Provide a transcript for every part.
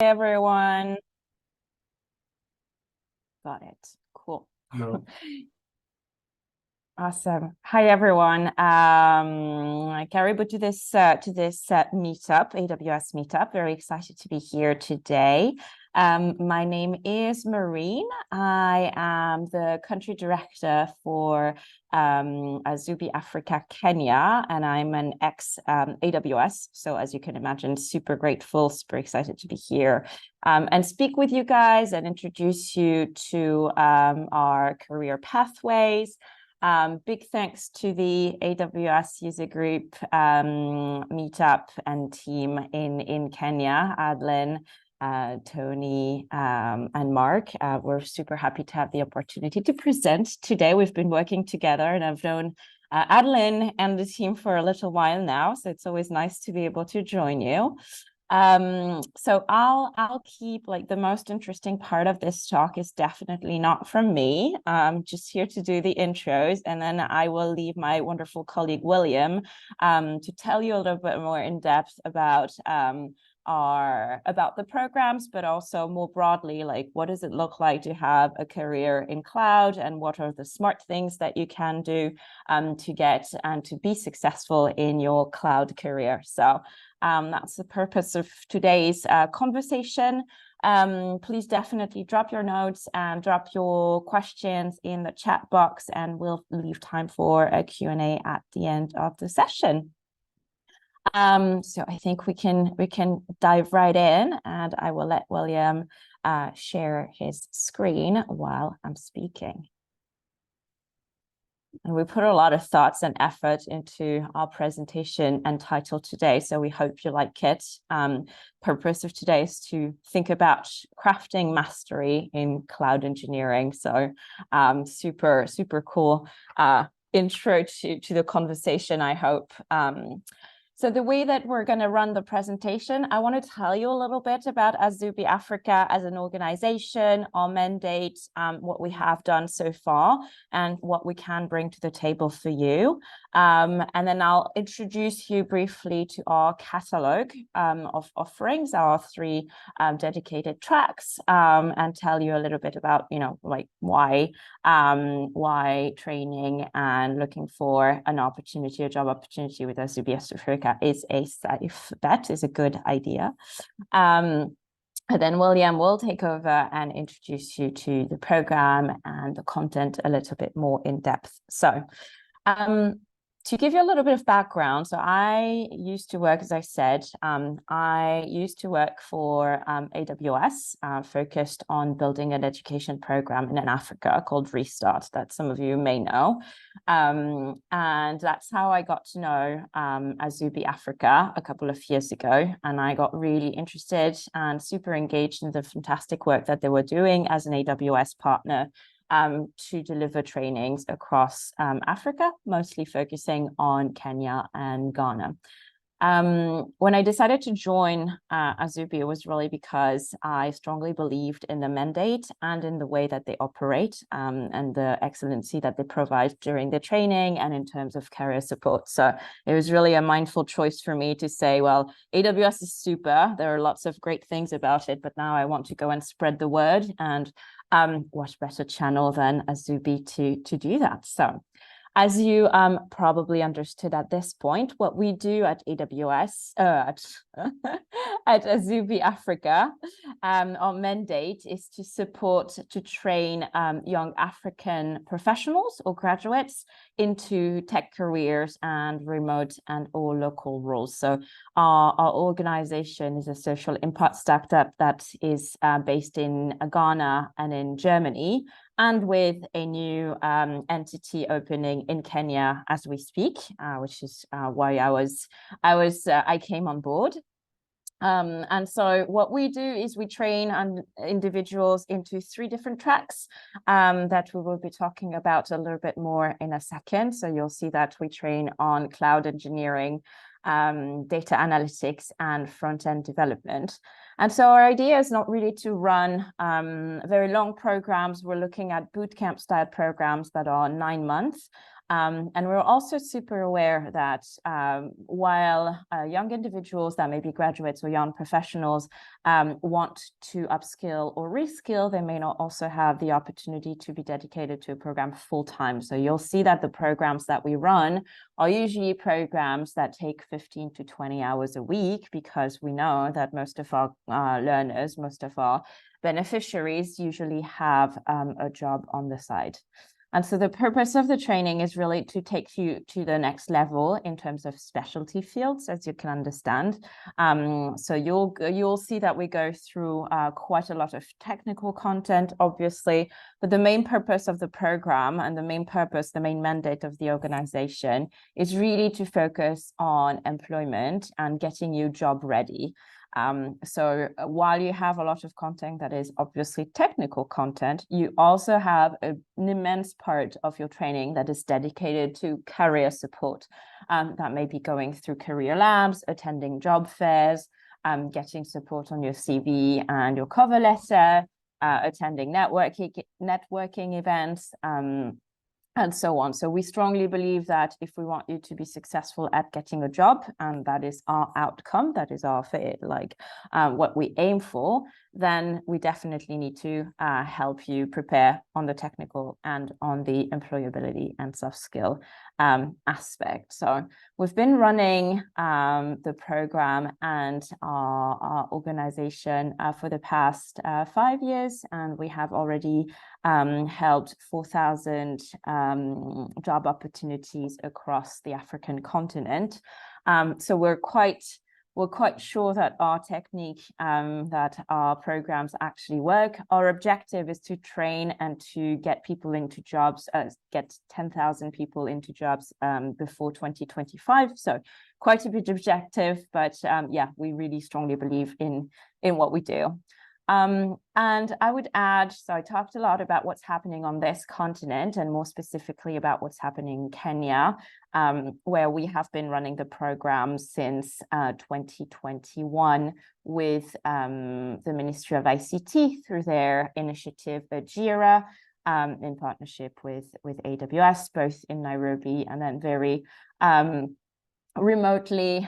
Everyone. Got it. Cool. Hello. Awesome. Hi, everyone. Karibu to this meetup, AWS meetup. Very excited to be here today. My name is Marine. I am the country director for Azubi Africa, Kenya, and I'm an ex AWS. So as you can imagine, super grateful, super excited to be here and speak with you guys and introduce you to our career pathways. Big thanks to the AWS user group meetup and team in Kenya, Adeline, Tony, and Mark. We're super happy to have the opportunity to present today. We've been working together and I've known Adeline and the team for a little while now, so it's always nice to be able to join you. So I'll keep like the most interesting part of this talk is definitely not from me. Just here to do the intros, and then I will leave my wonderful colleague William to tell you a little bit more in depth about the programs, but also more broadly, like what does it look like to have a career in cloud, and what are the smart things that you can do to get and to be successful in your cloud career. So that's the purpose of today's conversation. Please definitely drop your notes and drop your questions in the chat box, and we'll leave time for a Q&A at the end of the session. So I think we can dive right in, and I will let William share his screen while I'm speaking. And we put a lot of thoughts and effort into our presentation and title today, so we hope you like it. Purpose of today is to think about crafting mastery in cloud engineering. So super cool intro to the conversation, I hope. So the way that we're going to run the presentation, I want to tell you a little bit about Azubi Africa as an organization, our mandate, what we have done so far, and what we can bring to the table for you. And then I'll introduce you briefly to our catalog of offerings, our 3 dedicated tracks, and tell you a little bit about, like why training and looking for an opportunity, a job opportunity with Azubi Africa is a safe bet, is a good idea. And then William will take over and introduce you to the program and the content a little bit more in depth. So to give you a little bit of background, so I used to work, as I said, I used to work for AWS, focused on building an education program in Africa called Restart, that some of you may know. And that's how I got to know Azubi Africa a couple of years ago. And I got really interested and super engaged in the fantastic work that they were doing as an AWS partner to deliver trainings across Africa, mostly focusing on Kenya and Ghana. When I decided to join Azubi, it was really because I strongly believed in the mandate and in the way that they operate and the excellency that they provide during the training and in terms of career support. So it was really a mindful choice for me to say, well, AWS is super. There are lots of great things about it, but now I want to go and spread the word, and what better channel than Azubi to do that. So as you probably understood at this point, what we do at AWS, at Azubi Africa, our mandate is to support, to train young African professionals or graduates into tech careers and remote and or local roles. So our organization is a social impact startup that is based in Ghana and in Germany, and with a new entity opening in Kenya as we speak, which is why I came on board. And so what we do is we train individuals into 3 different tracks that we will be talking about a little bit more in a second. So you'll see that we train on cloud engineering, data analytics, and front-end development. And so our idea is not really to run very long programs. We're looking at bootcamp style programs that are 9 months. And we're also super aware that while young individuals that may be graduates or young professionals want to upskill or reskill, they may not also have the opportunity to be dedicated to a program full-time. So you'll see that the programs that we run are usually programs that take 15 to 20 hours a week, because we know that most of our learners, most of our beneficiaries usually have a job on the side. And so the purpose of the training is really to take you to the next level in terms of specialty fields, as you can understand. So you'll see that we go through quite a lot of technical content, obviously, but the main purpose of the program and the main mandate of the organization is really to focus on employment and getting you job ready. So while you have a lot of content that is obviously technical content, you also have an immense part of your training that is dedicated to career support. That may be going through career labs, attending job fairs, getting support on your CV and your cover letter, attending networking events, and so on. So we strongly believe that if we want you to be successful at getting a job, and that is our outcome, that is our what we aim for, then we definitely need to help you prepare on the technical and on the employability and soft skill aspect. So we've been running the program and our organization for the past 5 years, and we have already helped 4,000 job opportunities across the African continent. So we're quite sure that our technique, that our programs actually work. Our objective is to train and to get people into jobs, get 10,000 people into jobs before 2025. So quite a big objective, but yeah, we really strongly believe in what we do. And I would add, so I talked a lot about what's happening on this continent, and more specifically about what's happening in Kenya, where we have been running the program since 2021 with the Ministry of ICT through their initiative JIRA, in partnership with AWS, both in Nairobi and then very remotely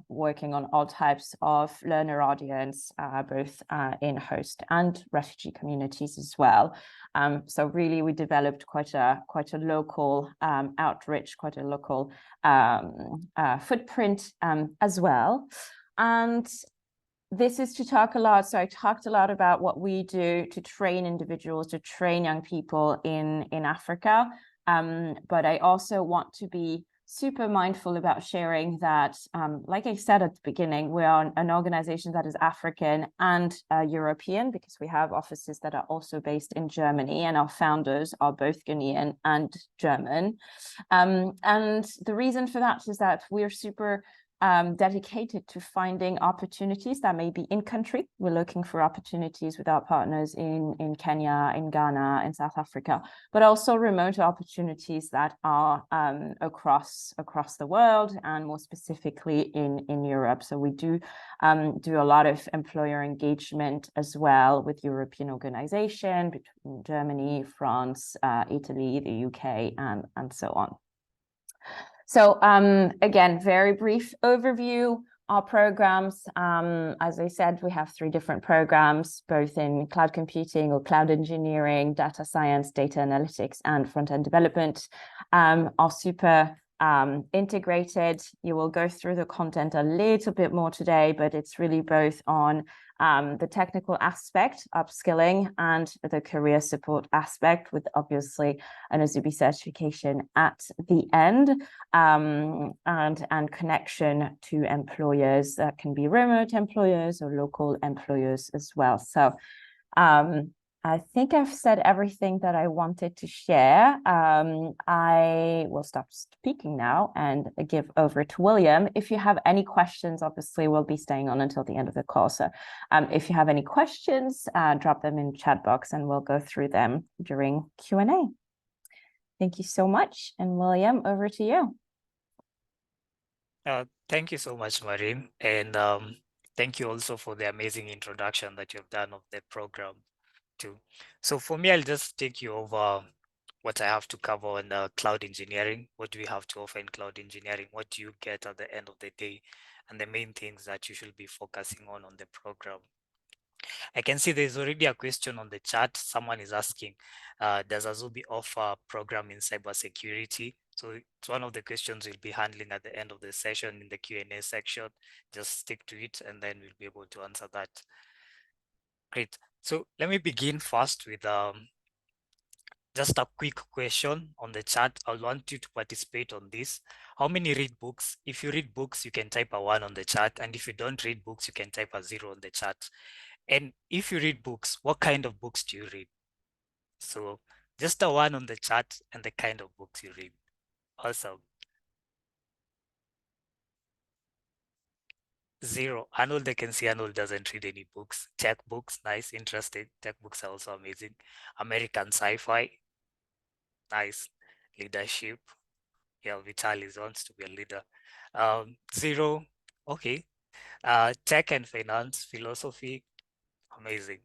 working on all types of learner audience, both in host and refugee communities as well. So really, we developed quite a local outreach, quite a local footprint as well. And this is to talk a lot. So I talked a lot about what we do to train individuals, to train young people in Africa. But I also want to be super mindful about sharing that, like I said at the beginning, we are an organization that is African and European, because we have offices that are also based in Germany, and our founders are both Ghanaian and German. And the reason for that is that we're super dedicated to finding opportunities that may be in country. We're looking for opportunities with our partners in Kenya, in Ghana, in South Africa, but also remote opportunities that are across the world, and more specifically in Europe. So we do a lot of employer engagement as well with European organizations between Germany, France, Italy, the UK, and so on. So again, very brief overview. Our programs, as I said, we have 3 different programs, both in cloud computing or cloud engineering, data science, data analytics, and front-end development. Are super integrated. You will go through the content a little bit more today, but it's really both on the technical aspect, upskilling, and the career support aspect, with obviously an Azubi certification at the end, and connection to employers that can be remote employers or local employers as well. So I think I've said everything that I wanted to share. I will stop speaking now and give over to William. If you have any questions, obviously we'll be staying on until the end of the call. So if you have any questions, drop them in the chat box and we'll go through them during Q&A. Thank you so much. And William, over to you. Thank you so much, Marine. And thank you also for the amazing introduction that you've done of the program too. So for me, I'll just take you over what I have to cover on cloud engineering. What do we have to offer in cloud engineering? What do you get at the end of the day? And the main things that you should be focusing on the program. I can see there's already a question on the chat. Someone is asking, does Azubi offer a program in cybersecurity? So it's one of the questions we'll be handling at the end of the session in the Q&A section. Just stick to it and then we'll be able to answer that. Great. So let me begin first with just a quick question on the chat. I want you to participate on this. How many read books? If you read books, you can type a 1 on the chat. And if you don't read books, you can type a 0 on the chat. And if you read books, what kind of books do you read? So just a 1 on the chat and the kind of books you read. Awesome. 0. Arnold, I can see Arnold doesn't read any books. Tech books, nice, interesting. Tech books are also amazing. American sci-fi, nice. Leadership. Yeah, Vitalis wants to be a leader. 0, okay. Tech and finance, philosophy, amazing.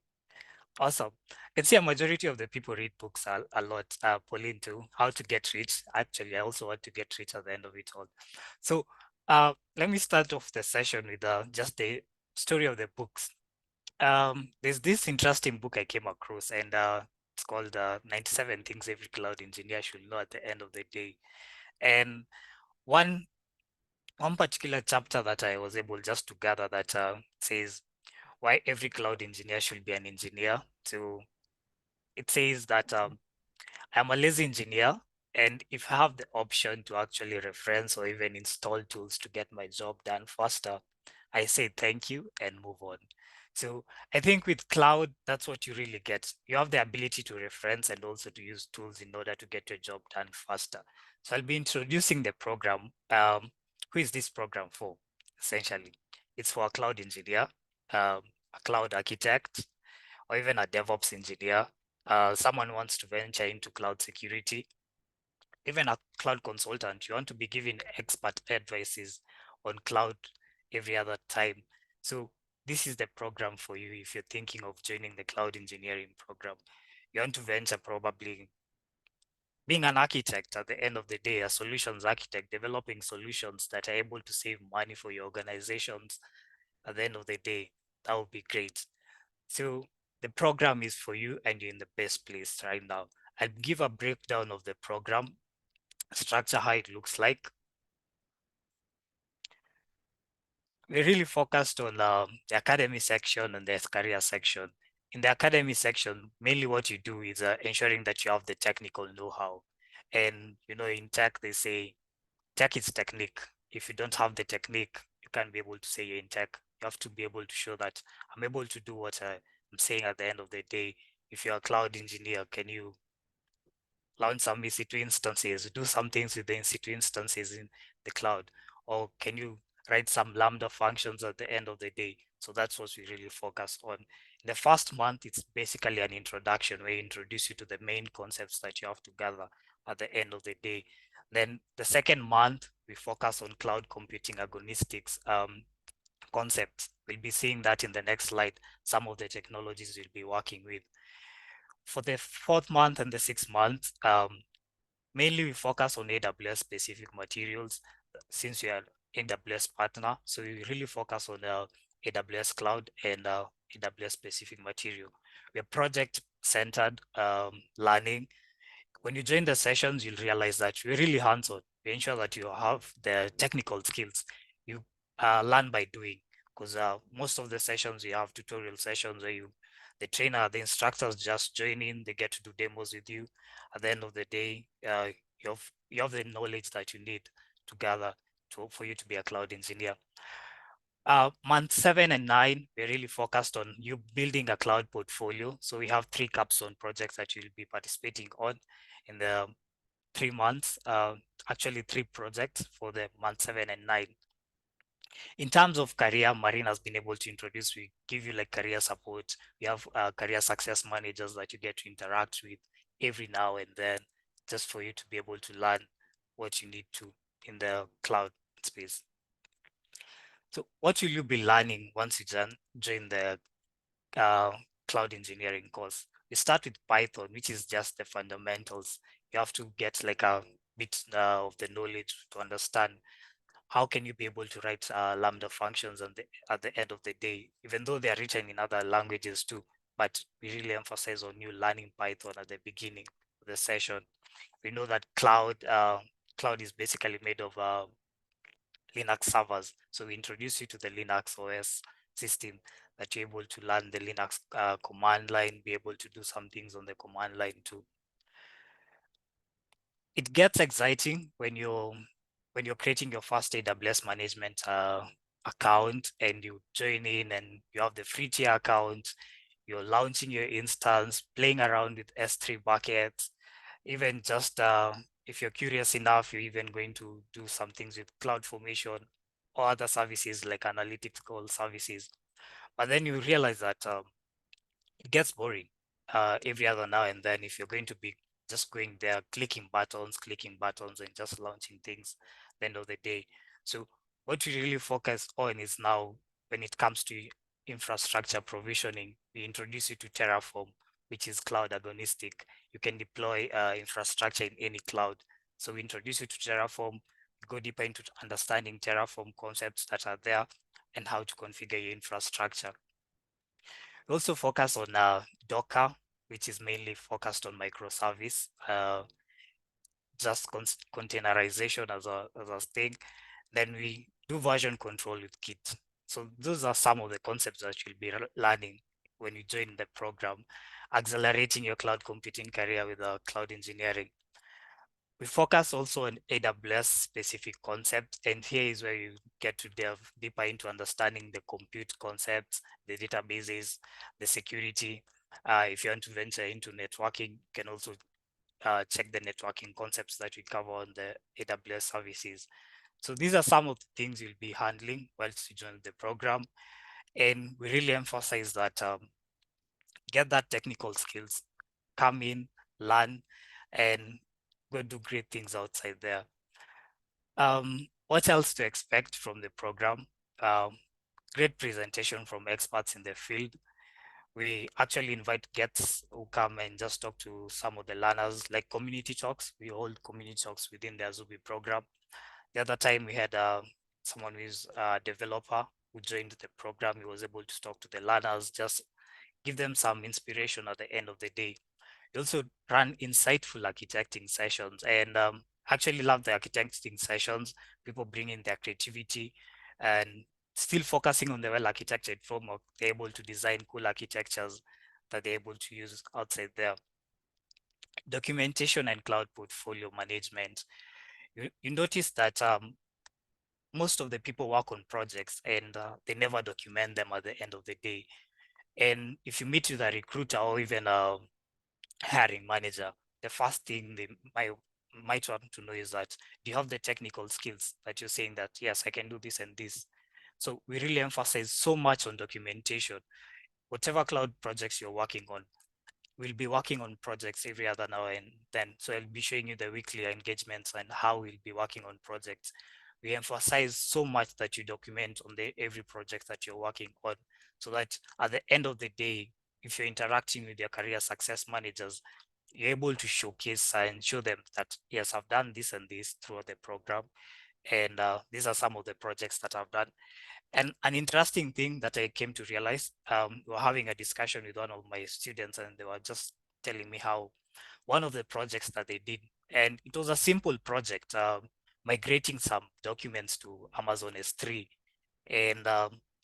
Awesome. I can see a majority of the people read books a lot. Pauline too, How to Get Rich. Actually, I also want to get rich at the end of it all. So let me start off the session with just the story of the books. There's this interesting book I came across, and it's called 97 Things Every Cloud Engineer Should Know at the End of the Day. And one particular chapter that I was able just to gather that says why every cloud engineer should be an engineer. So it says that I'm a lazy engineer, and if I have the option to actually reference or even install tools to get my job done faster, I say thank you and move on. So I think with cloud, that's what you really get. You have the ability to reference and also to use tools in order to get your job done faster. So I'll be introducing the program. Who is this program for? Essentially, it's for a cloud engineer, a cloud architect, or even a DevOps engineer. Someone wants to venture into cloud security, even a cloud consultant. You want to be giving expert advices on cloud every other time. So this is the program for you if you're thinking of joining the cloud engineering program. You want to venture probably being an architect at the end of the day, a solutions architect, developing solutions that are able to save money for your organizations at the end of the day. That would be great. So the program is for you and you're in the best place right now. I'll give a breakdown of the program structure, how it looks like. We really focused on the academy section and the career section. In the academy section, mainly what you do is ensuring that you have the technical know-how. And, you know, in tech, they say tech is technique. If you don't have the technique, you can't be able to say you're in tech. You have to be able to show that I'm able to do what I'm saying at the end of the day. If you're a cloud engineer, can you launch some EC2 instances, do some things with the EC2 instances in the cloud? Or can you write some Lambda functions at the end of the day? So that's what we really focus on. In the first month, it's basically an introduction where we introduce you to the main concepts that you have to gather at the end of the day. Then the second month, we focus on cloud computing agonistics concepts. We'll be seeing that in the next slide, some of the technologies we'll be working with. For the fourth month and the sixth month, mainly we focus on AWS specific materials since we are AWS partner. So we really focus on AWS cloud and AWS specific material. We're project centered learning. When you join the sessions, you'll realize that we're really hands-on. We ensure that you have the technical skills. You learn by doing, because most of the sessions you have tutorial sessions where the trainer, the instructors just join in, they get to do demos with you. At the end of the day, you have the knowledge that you need to gather for you to be a cloud engineer. Month 7 and 9, we're really focused on you building a cloud portfolio. So we have 3 capstone projects that you'll be participating on in the 3 months, actually 3 projects for the month 7 and 9. In terms of career, Marine has been able to introduce, we give you like career support. We have career success managers that you get to interact with every now and then, just for you to be able to learn what you need to in the cloud space. So what will you be learning once you join the cloud engineering course? We start with Python, which is just the fundamentals. you have to get like a bit of the knowledge to understand how can you be able to write Lambda functions at the end of the day, even though they are written in other languages too. But we really emphasize on you learning Python at the beginning of the session. We know that cloud is basically made of Linux servers. So we introduce you to the Linux OS system that you're able to learn the Linux command line, be able to do some things on the command line too. It gets exciting when you're creating your first AWS management account and you join in and you have the free tier account, you're launching your instance, playing around with S3 buckets, even just if you're curious enough, you're even going to do some things with CloudFormation or other services like analytical services. But then you realize that it gets boring every other now and then if you're going to be just going there, clicking buttons and just launching things at the end of the day. So what we really focus on is now when it comes to infrastructure provisioning, we introduce you to Terraform, which is cloud agnostic. You can deploy infrastructure in any cloud. So we introduce you to Terraform, go deeper into understanding Terraform concepts that are there and how to configure your infrastructure. We also focus on Docker, which is mainly focused on microservice, just containerization as a thing. Then we do version control with Git. So those are some of the concepts that you'll be learning when you join the program, accelerating your cloud computing career with cloud engineering. We focus also on AWS specific concepts, and here is where you get to delve deeper into understanding the compute concepts, the databases, the security. If you want to venture into networking, you can also check the networking concepts that we cover on the AWS services. So these are some of the things you'll be handling whilst you join the program. And we really emphasize that get that technical skills, come in, learn, and go do great things outside there. What else to expect from the program? Great presentation from experts in the field. We actually invite guests who come and just talk to some of the learners, like community talks. We hold community talks within the Azubi program. The other time we had someone who's a developer who joined the program. He was able to talk to the learners, just give them some inspiration at the end of the day. We also run insightful architecting sessions and actually love the architecting sessions. People bring in their creativity and still focusing on the well-architected framework. They're able to design cool architectures that they're able to use outside there. Documentation and cloud portfolio management. You notice that most of the people work on projects and they never document them at the end of the day. And if you meet with a recruiter or even a hiring manager, the first thing they might want to know is that, do you have the technical skills that you're saying that, yes, I can do this and this. So we really emphasize so much on documentation. Whatever cloud projects you're working on, we'll be working on projects every other now and then. So I'll be showing you the weekly engagements and how we'll be working on projects. We emphasize so much that you document on every project that you're working on, so that at the end of the day, if you're interacting with your career success managers, you're able to showcase and show them that, yes, I've done this and this throughout the program. And these are some of the projects that I've done. And an interesting thing that I came to realize, we were having a discussion with one of my students and they were just telling me how one of the projects that they did, and it was a simple project, migrating some documents to Amazon S3. And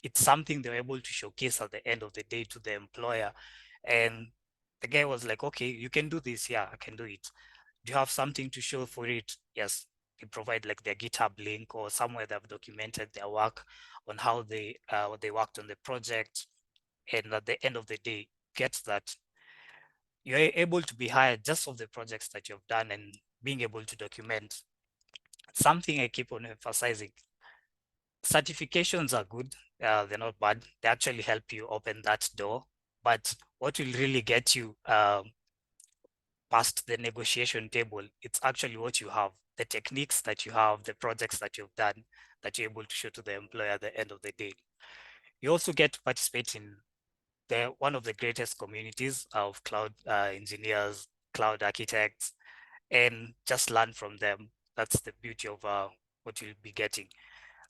it's something they were able to showcase at the end of the day to the employer. And the guy was like, okay, you can do this. Yeah, I can do it. Do you have something to show for it? Yes. They provide like their GitHub link or somewhere they've documented their work on how they worked on the project. And at the end of the day, get that you're able to be hired just for the projects that you've done and being able to document. Something I keep on emphasizing, certifications are good. They're not bad. They actually help you open that door. But what will really get you past the negotiation table, it's actually what you have, the techniques that you have, the projects that you've done, that you're able to show to the employer at the end of the day. You also get to participate in one of the greatest communities of cloud engineers, cloud architects, and just learn from them. That's the beauty of what you'll be getting.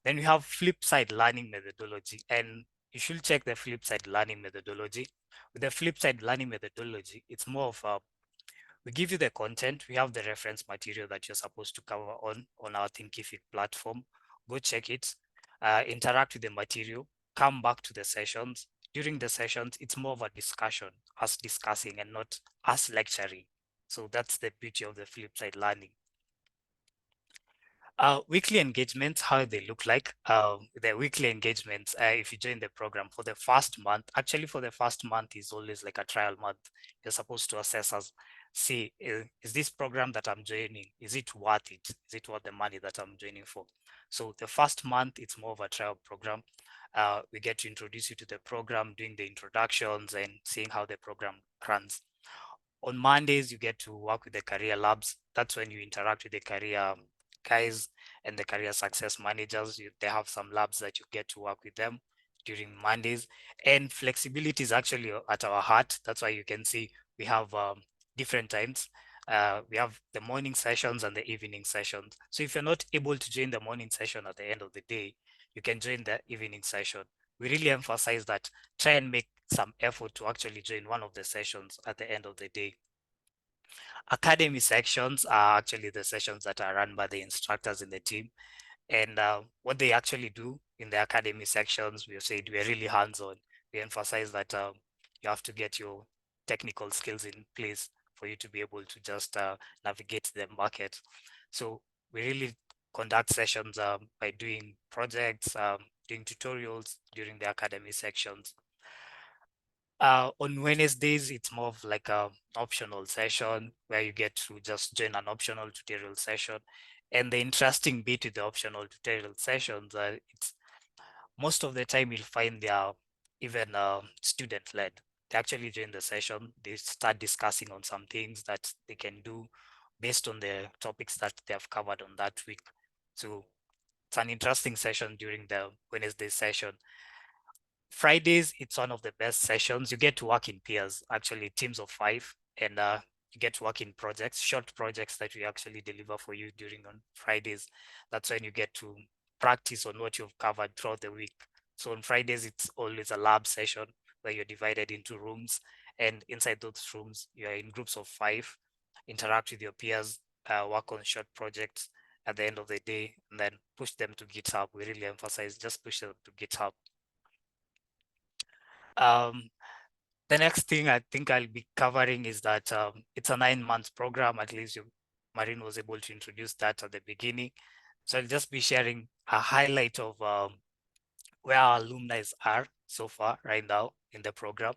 Then we have flip side learning methodology, and you should check the flip side learning methodology. With the flip side learning methodology, it's more of we give you the content, we have the reference material that you're supposed to cover on our Thinkific platform. Go check it, interact with the material, come back to the sessions. During the sessions, it's more of a discussion, us discussing and not us lecturing. So that's the beauty of the flip side learning. Weekly engagements, how they look like. The weekly engagements, if you join the program for the first month, actually for the first month is always like a trial month. You're supposed to assess as, see, is this program that I'm joining, is it worth it? Is it worth the money that I'm joining for? So the first month, it's more of a trial program. We get to introduce you to the program, doing the introductions and seeing how the program runs. On Mondays, you get to work with the career labs. That's when you interact with the career guys and the career success managers. They have some labs that you get to work with them during Mondays. And flexibility is actually at our heart. That's why you can see we have different times. We have the morning sessions and the evening sessions. So if you're not able to join the morning session at the end of the day, you can join the evening session. We really emphasize that try and make some effort to actually join one of the sessions at the end of the day. Academy sections are actually the sessions that are run by the instructors in the team. And what they actually do in the academy sections, we said we're really hands-on. We emphasize that you have to get your technical skills in place for you to be able to just navigate the market. So we really conduct sessions by doing projects, doing tutorials during the academy sections. On Wednesdays, it's more of like a optional session where you get to just join an optional tutorial session. And the interesting bit with the optional tutorial sessions, it's most of the time you'll find they are even student-led. They actually join the session, they start discussing on some things that they can do based on the topics that they have covered on that week. So it's an interesting session during the Wednesday session. Fridays, it's one of the best sessions. You get to work in peers, actually teams of 5, and you get to work in projects, short projects that we actually deliver for you during on Fridays. That's when you get to practice on what you've covered throughout the week. So on Fridays, it's always a lab session where you're divided into rooms, and inside those rooms, you're in groups of 5, interact with your peers, work on short projects at the end of the day, and then push them to GitHub. We really emphasize just push them to GitHub. The next thing I think I'll be covering is that it's a 9-month program. At least Marine was able to introduce that at the beginning. So I'll just be sharing a highlight of where our alumni are so far right now in the program,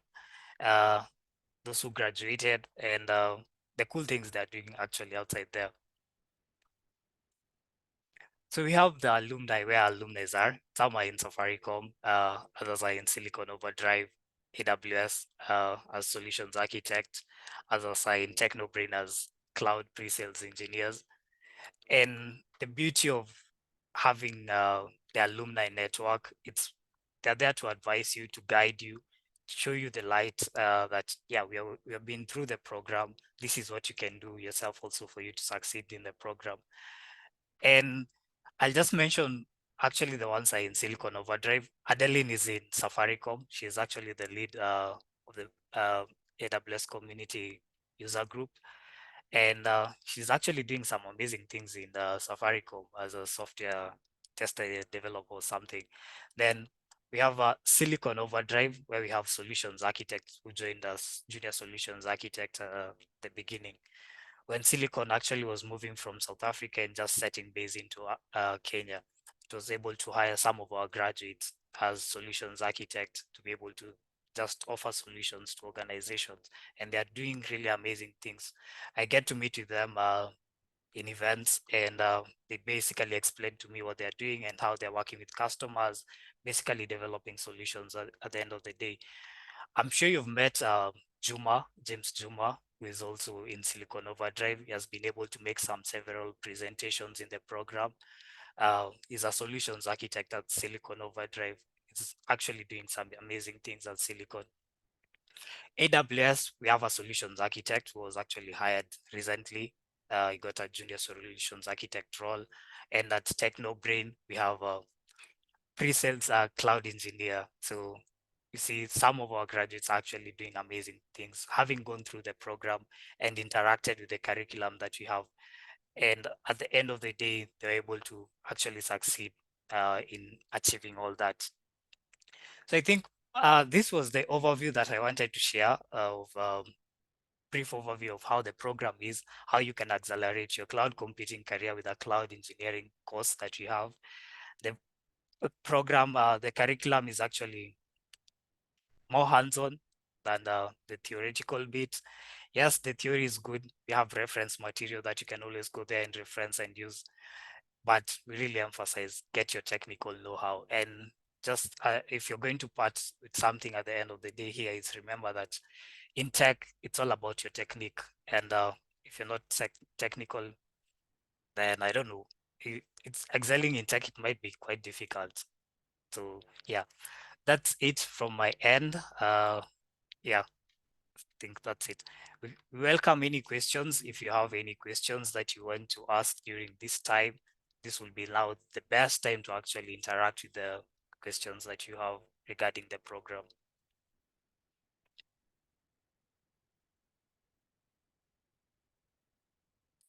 those who graduated, and the cool things they're doing actually outside there. So we have the alumni where our alumni are. Some are in Safaricom, others are in Silicon Overdrive, AWS as solutions architect, others are in Technobrain as cloud pre-sales engineers. And the beauty of having the alumni network, they're there to advise you, to guide you, show you the light that, yeah, we have been through the program. This is what you can do yourself also for you to succeed in the program. And I'll just mention actually the ones are in Silicon Overdrive. Adeline is in Safaricom. She's actually the lead of the AWS community user group. And she's actually doing some amazing things in Safaricom as a software tester, developer or something. Then we have Silicon Overdrive, where we have solutions architects who joined us, junior solutions architect at the beginning. When Silicon actually was moving from South Africa and just setting base into Kenya, it was able to hire some of our graduates as solutions architects to be able to just offer solutions to organizations. And they're doing really amazing things. I get to meet with them in events, and they basically explain to me what they're doing and how they're working with customers, basically developing solutions at the end of the day. I'm sure you've met James Juma, who is also in Silicon Overdrive. He has been able to make several presentations in the program. He's a solutions architect at Silicon Overdrive. He's actually doing some amazing things at Silicon. AWS, we have a solutions architect who was actually hired recently. you got a junior solutions architect role, and at Technobrain, we have a pre-sales cloud engineer. So you see some of our graduates are actually doing amazing things, having gone through the program and interacted with the curriculum that we have. And at the end of the day, they're able to actually succeed in achieving all that. So I think this was the overview that I wanted to share of brief overview of how the program is, how you can accelerate your cloud computing career with a cloud engineering course that you have. The program, the curriculum is actually more hands-on than the theoretical bit. Yes, the theory is good. We have reference material that you can always go there and reference and use, but we really emphasize get your technical know-how. And just if you're going to part with something at the end of the day here, is remember that in tech, it's all about your technique. And if you're not technical, then I don't know, it's excelling in tech, it might be quite difficult. So yeah, that's it from my end. Yeah, I think that's it. We welcome any questions. If you have any questions that you want to ask during this time, this will be now the best time to actually interact with the questions that you have regarding the program.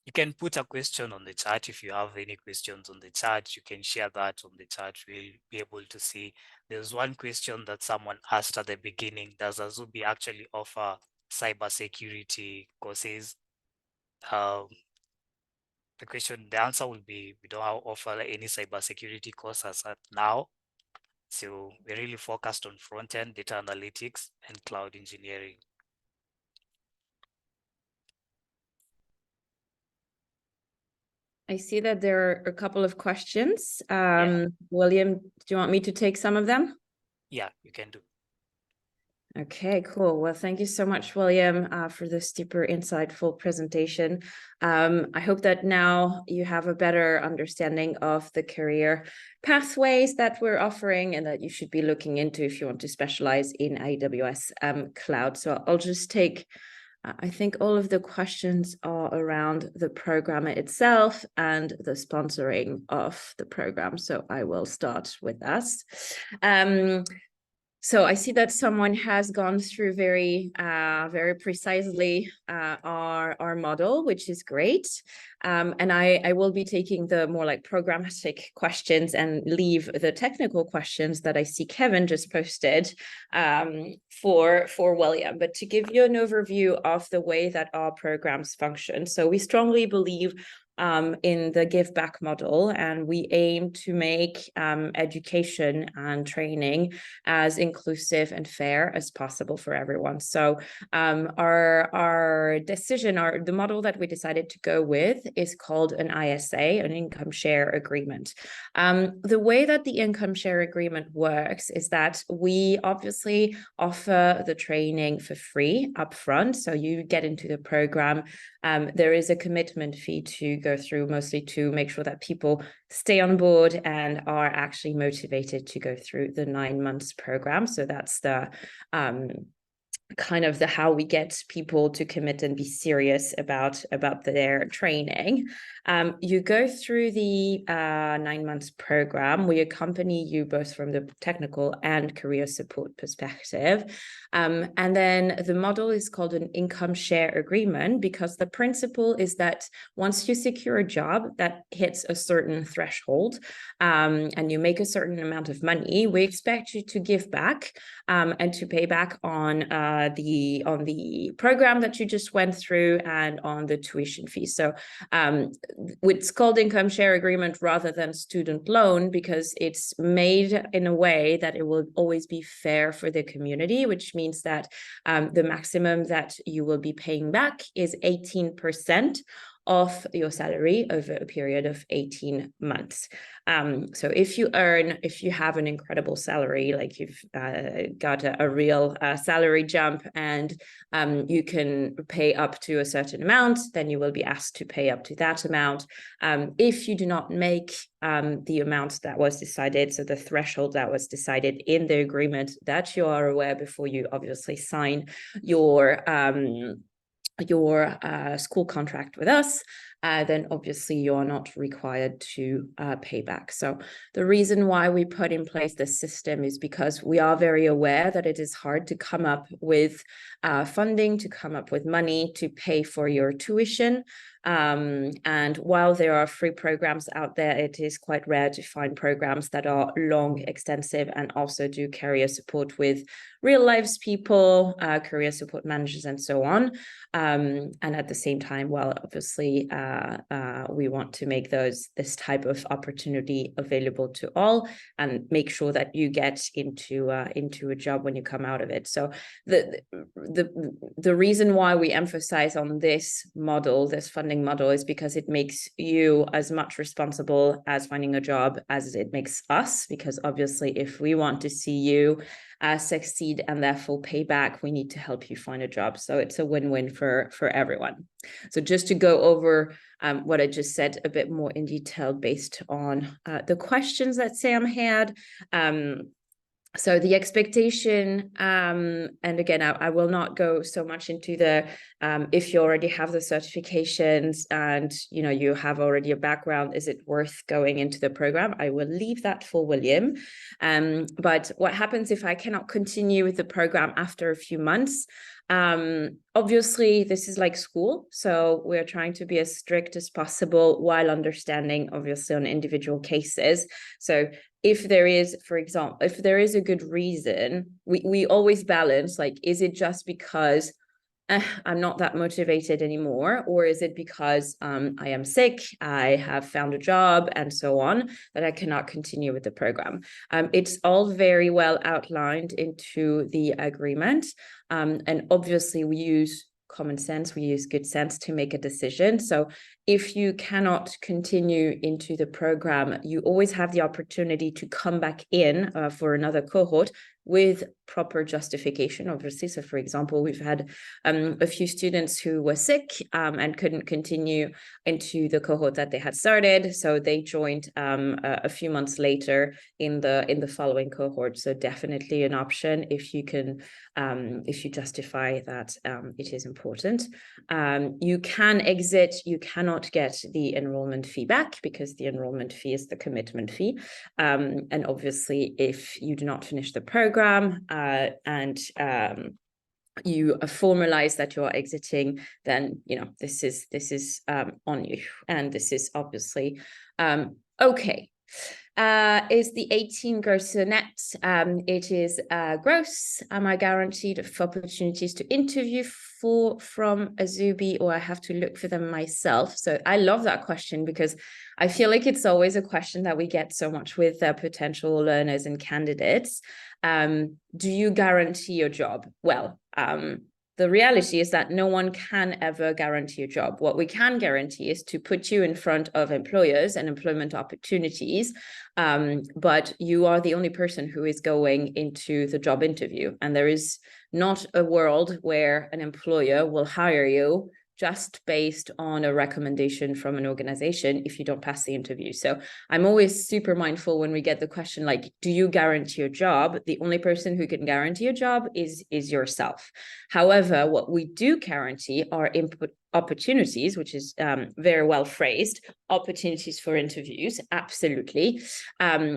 You can put a question on the chat. If you have any questions on the chat, you can share that on the chat. We'll be able to see. There's one question that someone asked at the beginning. Does Azubi actually offer cybersecurity courses? The answer will be, we don't offer any cybersecurity courses at now. So we're really focused on front-end data analytics and cloud engineering. I see that there are a couple of questions. William, do you want me to take some of them? Yeah, you can do. Okay, cool. Well, thank you so much, William, for this super insightful presentation. I hope that now you have a better understanding of the career pathways that we're offering and that you should be looking into if you want to specialize in AWS cloud. So I'll just take, I think all of the questions are around the program itself and the sponsoring of the program. So I will start with us. So I see that someone has gone through very precisely our model, which is great. And I will be taking the more like programmatic questions and leave the technical questions that I see Kevin just posted for William. But to give you an overview of the way that our programs function. So we strongly believe in the give back model, and we aim to make education and training as inclusive and fair as possible for everyone. So our decision, the model that we decided to go with is called an ISA, an income share agreement. The way that the income share agreement works is that we obviously offer the training for free upfront. So you get into the program. There is a commitment fee to go through, mostly to make sure that people stay on board and are actually motivated to go through the 9 months program. So that's the kind of the how we get people to commit and be serious about their training. You go through the 9 months program. We accompany you both from the technical and career support perspective. And then the model is called an income share agreement because the principle is that once you secure a job that hits a certain threshold and you make a certain amount of money, we expect you to give back and to pay back on the program that you just went through and on the tuition fee. So it's called income share agreement rather than student loan because it's made in a way that it will always be fair for the community, which means that the maximum that you will be paying back is 18% of your salary over a period of 18 months. So if you have an incredible salary, like you've got a real salary jump and you can pay up to a certain amount, then you will be asked to pay up to that amount. If you do not make the amount that was decided, so the threshold that was decided in the agreement that you are aware before you obviously sign your school contract with us, then obviously you are not required to pay back. So the reason why we put in place this system is because we are very aware that it is hard to come up with funding, to come up with money to pay for your tuition. And while there are free programs out there, it is quite rare to find programs that are long, extensive, and also do career support with real lives people, career support managers, and so on. And at the same time, well, obviously, we want to make this type of opportunity available to all and make sure that you get into a job when you come out of it. So the reason why we emphasize on this model, this funding model, is because it makes you as much responsible as finding a job as it makes us, because obviously if we want to see you succeed and therefore pay back, we need to help you find a job. So it's a win-win for everyone. So just to go over what I just said a bit more in detail based on the questions that Sam had. So the expectation, and again, I will not go so much into the, if you already have the certifications and, you know, you have already a background, is it worth going into the program? I will leave that for William. But what happens if I cannot continue with the program after a few months? Obviously, this is like school, so we're trying to be as strict as possible while understanding, obviously, on individual cases. So if there is, for example, if there is a good reason, we always balance, like, is it just because I'm not that motivated anymore, or is it because I am sick, I have found a job, and so on, that I cannot continue with the program? It's all very well outlined into the agreement, and obviously we use common sense, we use good sense to make a decision. So if you cannot continue into the program, you always have the opportunity to come back in for another cohort with proper justification, obviously. So for example, we've had a few students who were sick and couldn't continue into the cohort that they had started, so they joined a few months later in the following cohort. So definitely an option if you can, if you justify that it is important. You can exit, you cannot get the enrollment fee back because the enrollment fee is the commitment fee. And obviously, if you do not finish the program and you formalize that you're exiting, then, you know, this is on you, and this is obviously okay. Is the 18 gross or net? It is gross. Am I guaranteed for opportunities to interview from Azubi, or I have to look for them myself? So I love that question because I feel like it's always a question that we get so much with potential learners and candidates. Do you guarantee your job? Well, the reality is that no one can ever guarantee a job. What we can guarantee is to put you in front of employers and employment opportunities, but you are the only person who is going into the job interview. And there is not a world where an employer will hire you just based on a recommendation from an organization if you don't pass the interview. So I'm always super mindful when we get the question, like, do you guarantee a job? The only person who can guarantee a job is yourself. However, what we do guarantee are input opportunities, which is very well phrased, opportunities for interviews, absolutely.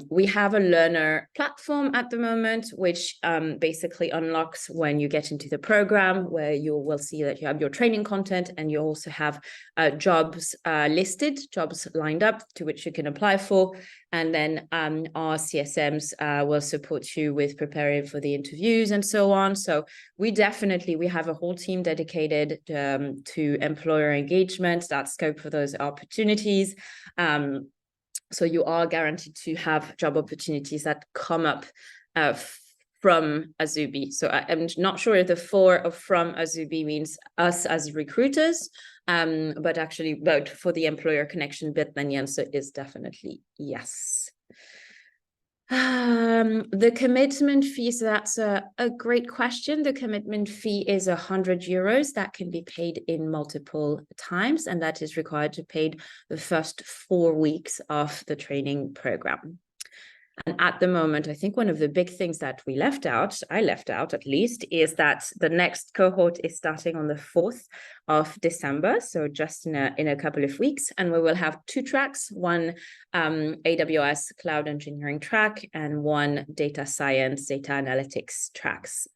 We have a learner platform at the moment, which basically unlocks when you get into the program, where you will see that you have your training content and you also have jobs listed, jobs lined up to which you can apply for. And then our CSMs will support you with preparing for the interviews and so on. So we have a whole team dedicated to employer engagement, that scope for those opportunities. So you are guaranteed to have job opportunities that come up from Azubi. So I'm not sure if the for of from Azubi means us as recruiters, but actually, but for the employer connection bit, then the answer is definitely yes. The commitment fee, so that's a great question. The commitment fee is €100 that can be paid in multiple times, and that is required to pay the first 4 weeks of the training program. And at the moment, I think one of the big things that I left out at least, is that the next cohort is starting on the 4th of December. So just in a couple of weeks, and we will have 2 tracks, one AWS cloud engineering track and one data science, data analytics tracks.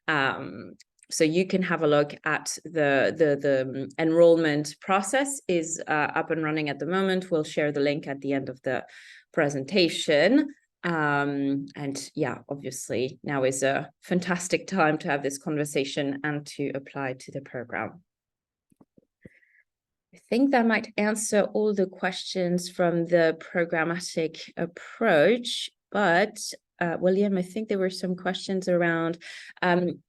So you can have a look at the enrollment process is up and running at the moment. We'll share the link at the end of the presentation. And yeah, obviously now is a fantastic time to have this conversation and to apply to the program. I think that might answer all the questions from the programmatic approach, but William, I think there were some questions around certification.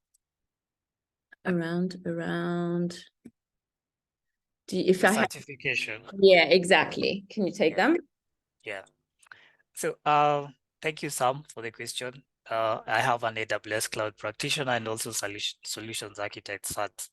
Yeah, exactly. Can you take them? Yeah. So thank you, Sam, for the question. I have an AWS cloud practitioner and also solutions architect cert.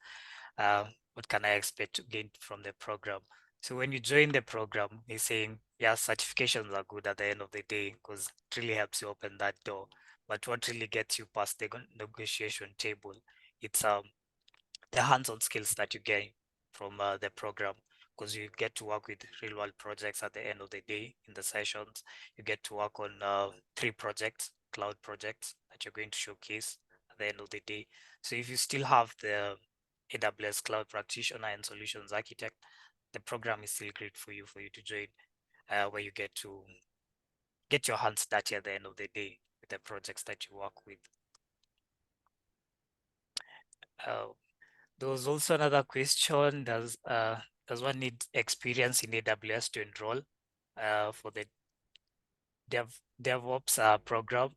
What can I expect to gain from the program? So when you join the program, he's saying, yeah, certifications are good at the end of the day because it really helps you open that door. But what really gets you past the negotiation table, it's the hands-on skills that you gain from the program, because you get to work with real-world projects at the end of the day. In the sessions, you get to work on 3 projects, cloud projects that you're going to showcase at the end of the day. So if you still have the AWS cloud practitioner and solutions architect, the program is still great for you to join, where you get to get your hands dirty at the end of the day with the projects that you work with. There was also another question: does one need experience in AWS to enroll for the DevOps program?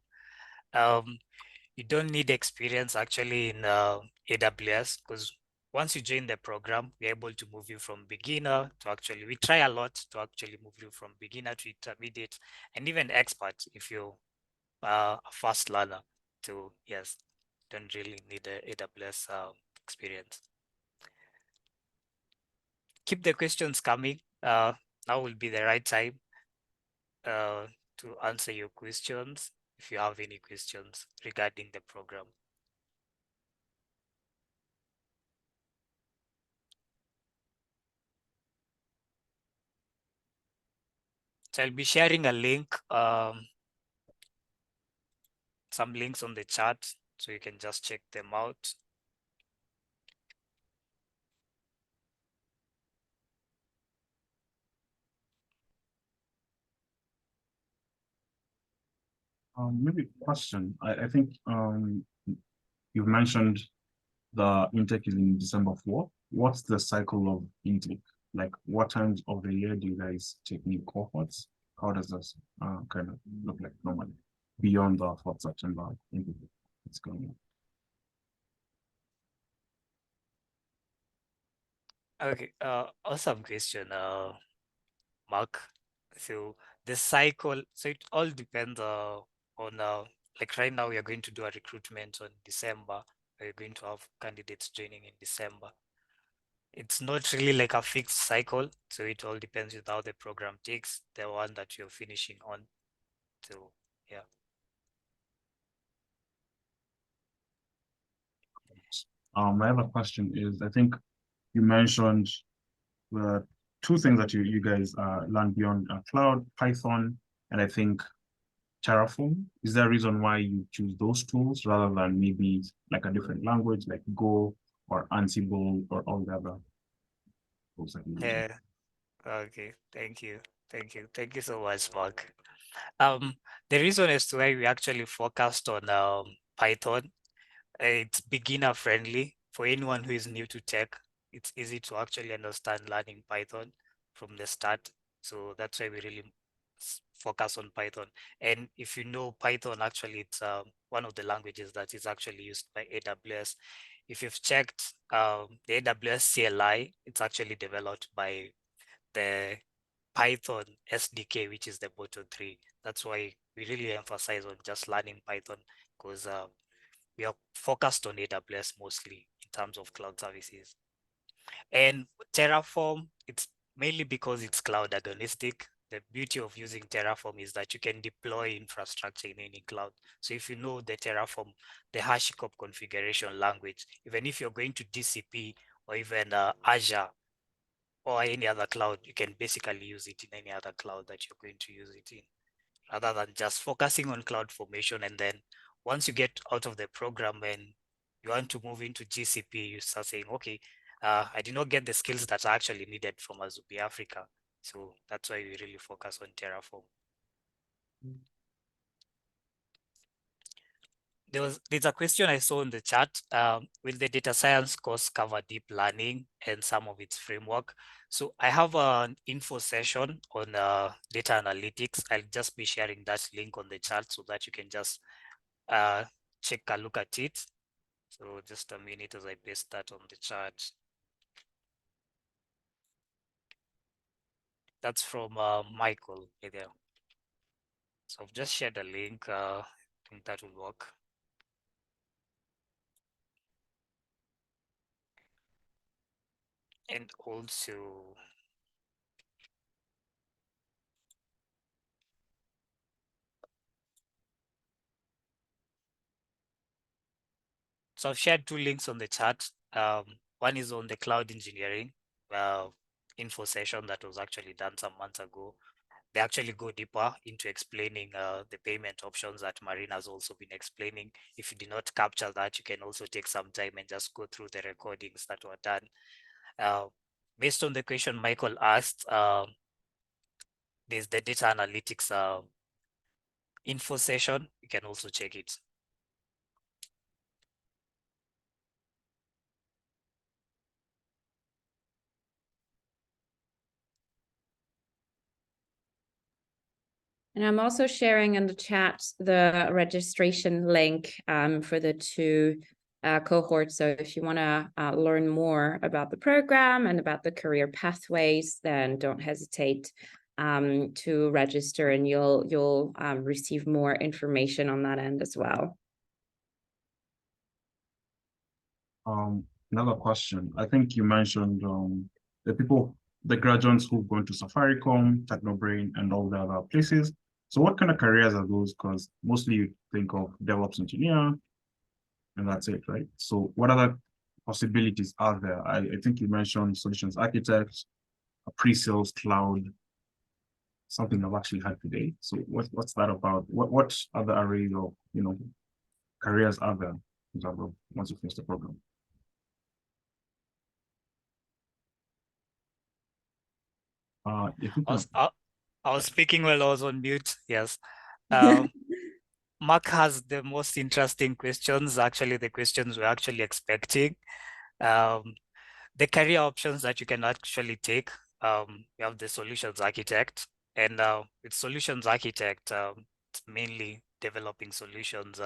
You don't need experience actually in AWS, because once you join the program, we're able to move you from beginner to actually, we try a lot to actually move you from beginner to intermediate and even expert if you're a fast learner. To, yes, don't really need the AWS experience. Keep the questions coming. Now will be the right time to answer your questions if you have any questions regarding the program. So I'll be sharing a link, some links on the chat, so you can just check them out. Maybe a question. I think you've mentioned the intake is in December 4th. What's the cycle of intake? Like, what times of the year do you guys take new cohorts? How does this kind of look like normally beyond the 4th September intake that's going on? Okay, awesome question, Mark. So the cycle, so it all depends on like right now we are going to do a recruitment on December. We're going to have candidates joining in December. It's not really like a fixed cycle, so it all depends with how the program takes, the one that you're finishing on. So yeah. My other question is, I think you mentioned the 2 things that you guys learn beyond cloud, Python, and I think Terraform. Is there a reason why you choose those tools rather than maybe like a different language like Go or Ansible or all the other tools that you use? Yeah. Okay. Thank you. Thank you. Thank you so much, Mark. The reason as to why we actually focused on Python, it's beginner friendly for anyone who is new to tech. It's easy to actually understand learning Python from the start. So that's why we really focus on Python. And if you know Python, actually, it's one of the languages that is actually used by AWS. If you've checked the AWS CLI, it's actually developed by the Python SDK, which is the bottom 3. That's why we really emphasize on just learning Python, because we are focused on AWS mostly in terms of cloud services. And Terraform, it's mainly because it's cloud agnostic. the beauty of using Terraform is that you can deploy infrastructure in any cloud. So if you know the Terraform, the HashiCorp configuration language, even if you're going to GCP or even Azure or any other cloud, you can basically use it in any other cloud that you're going to use it in, rather than just focusing on cloud formation. And then once you get out of the program and you want to move into GCP, you start saying, okay, I did not get the skills that are actually needed from Azubi Africa. So that's why we really focus on Terraform. There's a question I saw in the chat. Will the data science course cover deep learning and some of its framework? So I have an info session on data analytics. I'll just be sharing that link on the chat so that you can just take a look at it. So just a minute as I paste that on the chat. That's from Michael there. So I've just shared a link. I think that will work. And also, so I've shared two links on the chat. One is on the cloud engineering info session that was actually done some months ago. They actually go deeper into explaining the payment options that Marine has also been explaining. If you did not capture that, you can also take some time and just go through the recordings that were done. Based on the question Michael asked, there's the data analytics info session. You can also check it. And I'm also sharing in the chat the registration link for the two cohorts. So if you want to learn more about the program and about the career pathways, then don't hesitate to register, and you'll receive more information on that end as well. Another question. I think you mentioned the graduates who've gone to Safaricom, Technobrain, and all the other places. So what kind of careers are those? Because mostly you think of DevOps engineer, and that's it, right? So what other possibilities are there? I think you mentioned solutions architect, a pre-sales cloud, something I've actually had today. So what's that about? What other arrays of careers are there once you finish the program? I was speaking while I was on mute. Yes. Mark has the most interesting questions. Actually, the questions we're actually expecting. The career options that you can actually take. You have the solutions architect, and with solutions architect, it's mainly developing solutions,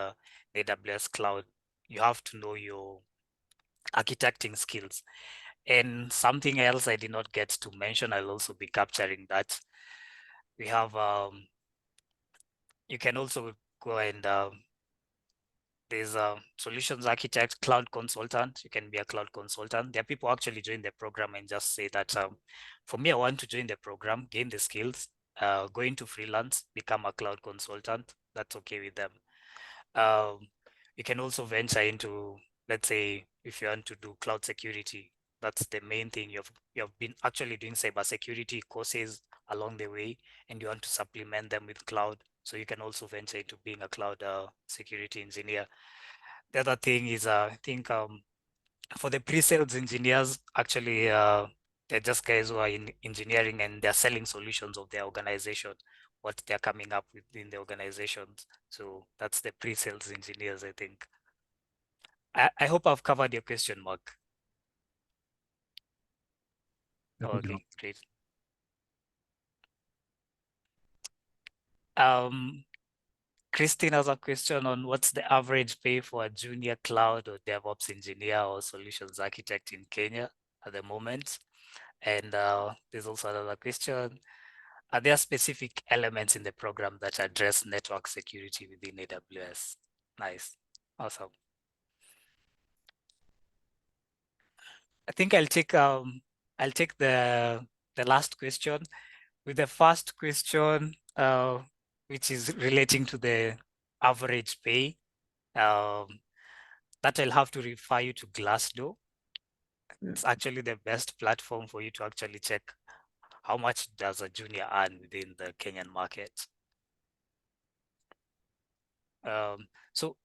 AWS cloud. You have to know your architecting skills. And something else I did not get to mention, I'll also be capturing that. We have, you can also go and there's a solutions architect, cloud consultant. You can be a cloud consultant. There are people actually join the program and just say that for me, I want to join the program, gain the skills, go into freelance, become a cloud consultant. That's okay with them. You can also venture into, let's say, if you want to do cloud security, that's the main thing. You've been actually doing cybersecurity courses along the way, and you want to supplement them with cloud. So you can also venture into being a cloud security engineer. The other thing is, I think for the pre-sales engineers, actually, they're just guys who are in engineering and they're selling solutions of their organization, what they're coming up with in the organizations. So that's the pre-sales engineers, I think. I hope I've covered your question, Mark. Okay, great. Christine has a question on what's the average pay for a junior cloud or DevOps engineer or solutions architect in Kenya at the moment. And there's also another question. Are there specific elements in the program that address network security within AWS? Nice, awesome. I think I'll take the last question. with the first question, which is relating to the average pay, that I'll have to refer you to Glassdoor. It's actually the best platform for you to actually check how much does a junior earn within the Kenyan market. So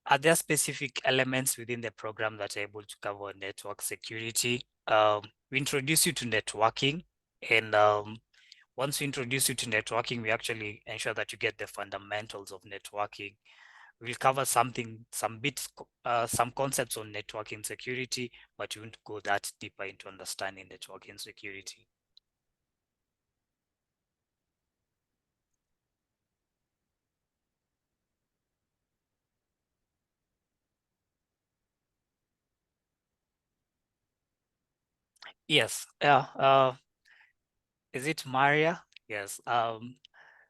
are there specific elements within the program that are able to cover network security? We introduce you to networking, and once we introduce you to networking, we actually ensure that you get the fundamentals of networking. We'll cover some concepts on networking security, but we won't go that deeper into understanding networking security. Yes, is it Maria? Yes.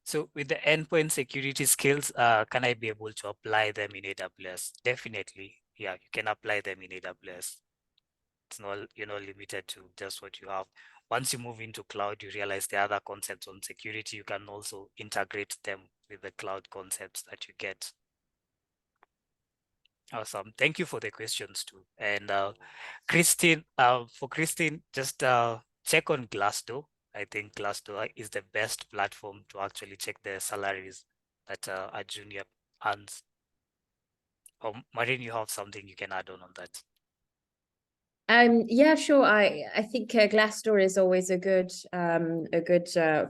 So with the endpoint security skills, can I be able to apply them in AWS? Definitely. Yeah, you can apply them in AWS. It's not, you're not limited to just what you have. Once you move into cloud, you realize the other concepts on security, you can also integrate them with the cloud concepts that you get. Awesome. Thank you for the questions too. And Christine, for Christine, just check on Glassdoor. I think Glassdoor is the best platform to actually check the salaries that a junior earns. Marine, you have something you can add on that. Yeah, sure. I think Glassdoor is always a good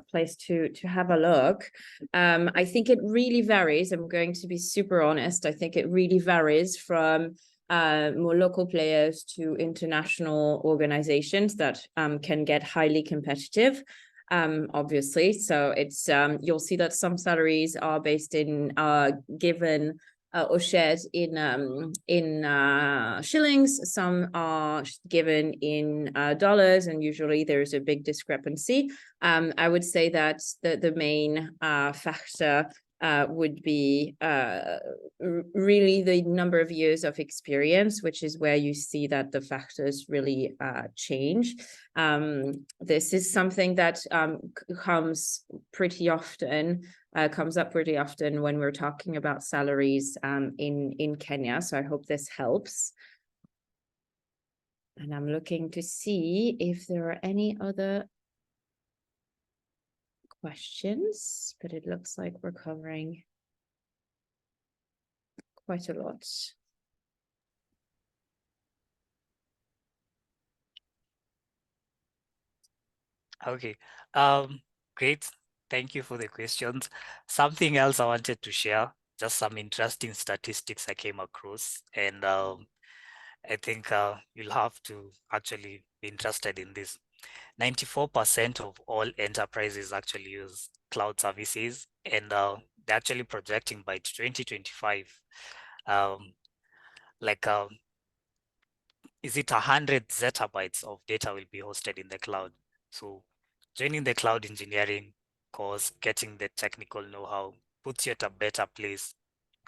place to have a look. I think it really varies. I'm going to be super honest. I think it really varies from more local players to international organizations that can get highly competitive. Obviously, so it's you'll see that some salaries are based in given or shared in shillings. Some are given in dollars, and usually there's a big discrepancy. I would say that the main factor would be really the number of years of experience, which is where you see that the factors really change. This is something that comes up pretty often when we're talking about salaries in Kenya. So I hope this helps. And I'm looking to see if there are any other questions, but it looks like we're covering quite a lot. Okay, great. Thank you for the questions. Something else I wanted to share, just some interesting statistics I came across, and I think you'll have to actually be interested in this. 94% of all enterprises actually use cloud services, and they're actually projecting by 2025, is it 100 zettabytes of data will be hosted in the cloud. So joining the cloud engineering course, getting the technical know-how puts you at a better place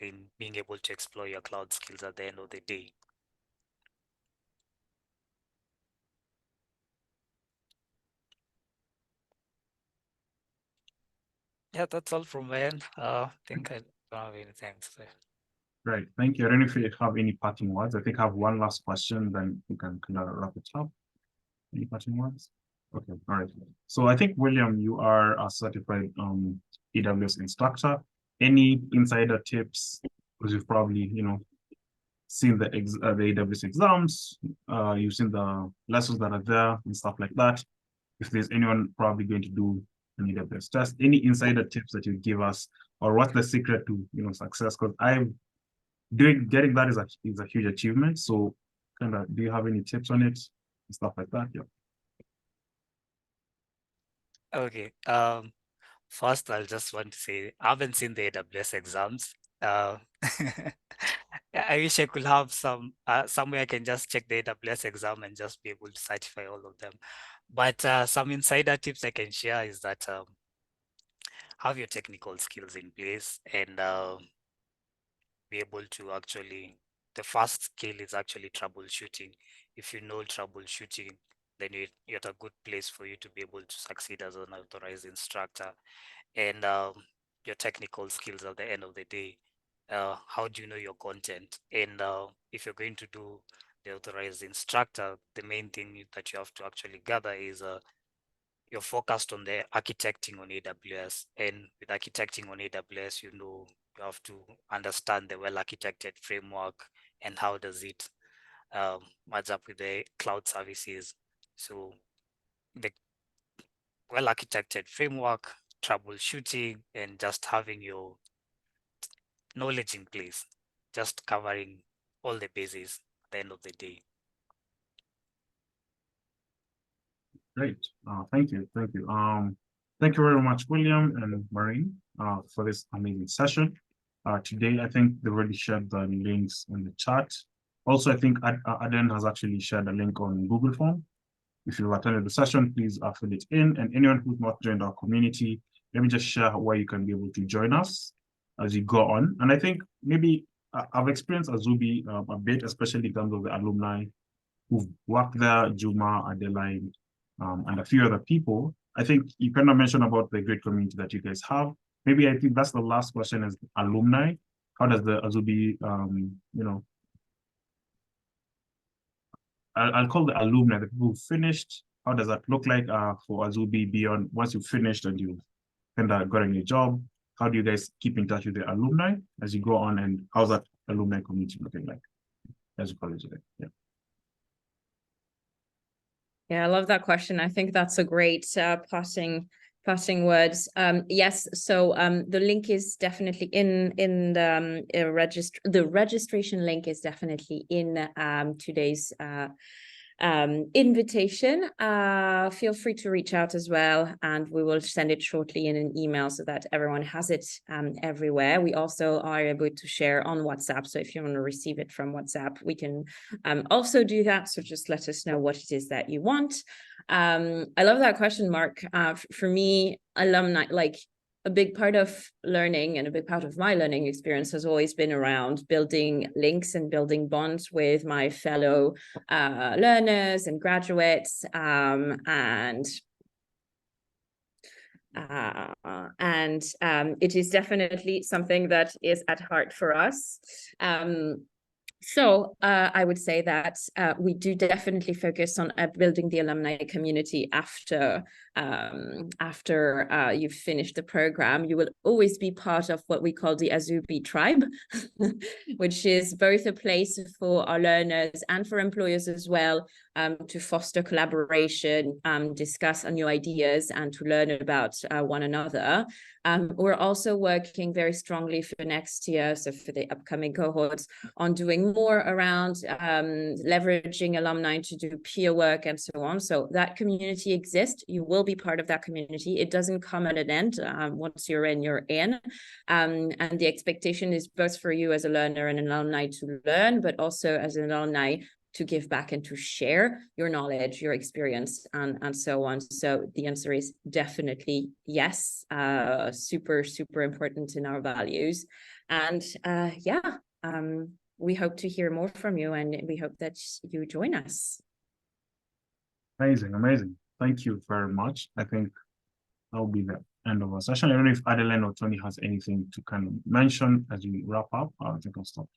in being able to explore your cloud skills at the end of the day. Yeah, that's all from my end. I think I don't have anything to say. Right, thank you. I don't know if you have any parting words. I think I have one last question, then we can kind of wrap it up. Any parting words? Okay, all right. So I think, William, you are a certified AWS instructor. Any insider tips? Because you've probably, seen the AWS exams, you've seen the lessons that are there and stuff like that. If there's anyone probably going to do an AWS test, any insider tips that you give us, or what's the secret to success? Because getting that is a huge achievement. So kind of, do you have any tips on it and stuff like that? Yeah. Okay. First, I'll just want to say I haven't seen the AWS exams. I wish I could have somewhere I can just check the AWS exam and just be able to certify all of them. But some insider tips I can share is that have your technical skills in place and be able to actually, the first skill is actually troubleshooting. If you know troubleshooting, then you're at a good place for you to be able to succeed as an authorized instructor. And your technical skills at the end of the day. How do you know your content? And if you're going to do the authorized instructor, the main thing that you have to actually gather is you're focused on the architecting on AWS. And with architecting on AWS, you have to understand the well-architected framework and how does it match up with the cloud services. So the well-architected framework, troubleshooting, and just having your knowledge in place, just covering all the bases at the end of the day. Great. Thank you. Thank you. Thank you very much, William and Marine, for this amazing session. Today, I think they've already shared the links in the chat. Also, I think Aden has actually shared a link on Google Form. If you've attended the session, please fill it in. And anyone who's not joined our community, let me just share where you can be able to join us as you go on. And I think maybe I've experienced Azubi a bit, especially in terms of the alumni who've worked there, Juma, Adeline, and a few other people. I think you kind of mentioned about the great community that you guys have. Maybe I think that's the last question is alumni. How does the Azubi, I'll call the alumni, the people who finished, how does that look like for Azubi beyond once you've finished and you kind of got a new job? How do you guys keep in touch with the alumni as you go on, and how's that alumni community looking like as you call it today? Yeah. Yeah, I love that question. I think that's a great passing words. Yes, so the link is definitely in the registration link is definitely in today's invitation. Feel free to reach out as well, and we will send it shortly in an email so that everyone has it everywhere. We also are able to share on WhatsApp, so if you want to receive it from WhatsApp, we can also do that. So just let us know what it is that you want. I love that question, Mark. For me, alumni, like, a big part of learning and a big part of my learning experience has always been around building links and building bonds with my fellow learners and graduates, and it is definitely something that is at heart for us. So I would say that we do definitely focus on building the alumni community after you've finished the program. You will always be part of what we call the Azubi tribe, which is both a place for our learners and for employers as well, to foster collaboration, discuss new ideas, and to learn about one another. We're also working very strongly for next year, so for the upcoming cohorts, on doing more around leveraging alumni to do peer work and so on. So that community exists. You will be part of that community. It doesn't come at an end. Once you're in, you're in. And the expectation is both for you as a learner and an alumni to learn, but also as an alumni to give back and to share your knowledge, your experience, and so on. So the answer is definitely yes. Super, super important in our values. And we hope to hear more from you, and we hope that you join us. Amazing, amazing. Thank you very much. I think that will be the end of our session. I don't know if Adeline or Tony has anything to kind of mention as we wrap up. I think I'll stop.